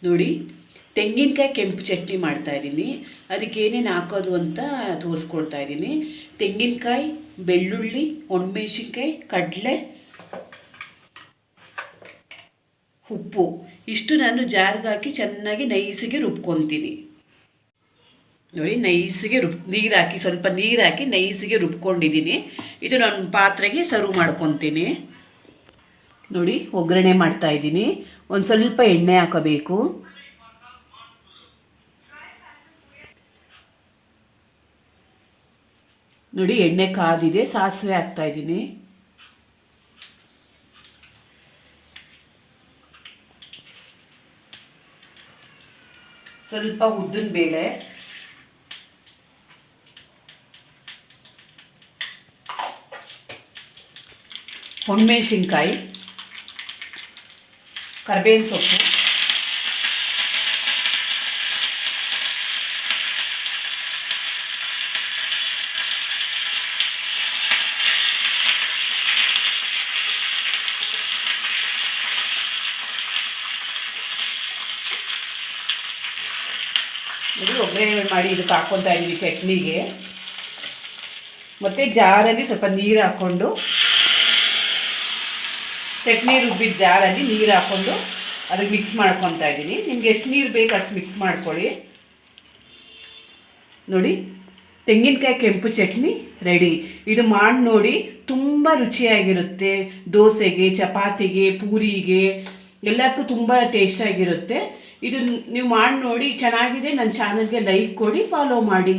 ನೋಡಿ, ತೆಂಗಿನಕಾಯಿ ಕೆಂಪು ಚಟ್ನಿ ಮಾಡ್ತಾಯಿದ್ದೀನಿ. ಅದಕ್ಕೆ ಏನೇನು ಹಾಕೋದು ಅಂತ ತೋರಿಸ್ಕೊಡ್ತಾ ಇದ್ದೀನಿ. ತೆಂಗಿನಕಾಯಿ, ಬೆಳ್ಳುಳ್ಳಿ, ಒಣಮೆಣ್ಸಿನ್ಕಾಯಿ, ಕಡಲೆ, ಉಪ್ಪು ಇಷ್ಟು ನಾನು ಜಾರ್ಗೆ ಹಾಕಿ ಚೆನ್ನಾಗಿ ನೈಸಿಗೆ ರುಬ್ಕೊತೀನಿ. ನೋಡಿ, ನೈಸಿಗೆ ನೀರು ಹಾಕಿ ಸ್ವಲ್ಪ ನೀರು ಹಾಕಿ ನೈಸಿಗೆ ರುಬ್ಕೊಂಡಿದ್ದೀನಿ. ಇದು ನಾನು ಪಾತ್ರೆಗೆ ಸರ್ವ್ ಮಾಡ್ಕೊತೀನಿ. ನೋಡಿ, ಒಗ್ಗರಣೆ ಮಾಡ್ತಾಯಿದ್ದೀನಿ. ಒಂದು ಸ್ವಲ್ಪ ಎಣ್ಣೆ ಹಾಕಬೇಕು. ನೋಡಿ, ಎಣ್ಣೆ ಕಾದಿದೆ. ಸಾಸಿವೆ ಹಾಕ್ತಾಯಿದ್ದೀನಿ. ಸ್ವಲ್ಪ ಉದ್ದಿನ ಬೇಳೆ, ಒಣಮೆಣ್ಸಿನ್ಕಾಯಿ, ಕರಿಬೇವಿನ ಸೊಪ್ಪು, ಒಗ್ಗರಣೆ ಮಾಡಿ ಇದಕ್ಕೆ ಹಾಕ್ಕೊತಾ ಇದ್ದೀವಿ ಚಟ್ನಿಗೆ. ಮತ್ತು ಜಾರಲ್ಲಿ ಸ್ವಲ್ಪ ನೀರು ಹಾಕ್ಕೊಂಡು, ಚಟ್ನಿ ರುಬ್ಬಿದ ಜಾರಲ್ಲಿ ನೀರು ಹಾಕ್ಕೊಂಡು ಅದಕ್ಕೆ ಮಿಕ್ಸ್ ಮಾಡ್ಕೊತಾ ಇದ್ದೀನಿ. ನಿಮ್ಗೆ ಎಷ್ಟು ನೀರು ಬೇಕು ಅಷ್ಟು ಮಿಕ್ಸ್ ಮಾಡ್ಕೊಳ್ಳಿ. ನೋಡಿ, ತೆಂಗಿನಕಾಯಿ ಕೆಂಪು ಚಟ್ನಿ ರೆಡಿ. ಇದು ಮಾಡಿ ನೋಡಿ, ತುಂಬ ರುಚಿಯಾಗಿರುತ್ತೆ. ದೋಸೆಗೆ, ಚಪಾತಿಗೆ, ಪೂರಿಗೆ ಎಲ್ಲದಕ್ಕೂ ತುಂಬ ಟೇಸ್ಟಾಗಿರುತ್ತೆ. ಇದು ನೀವು ಮಾಡಿ ನೋಡಿ. ಚೆನ್ನಾಗಿದೆ. ನನ್ನ ಚಾನಲ್ಗೆ ಲೈಕ್ ಕೊಡಿ, ಫಾಲೋ ಮಾಡಿ.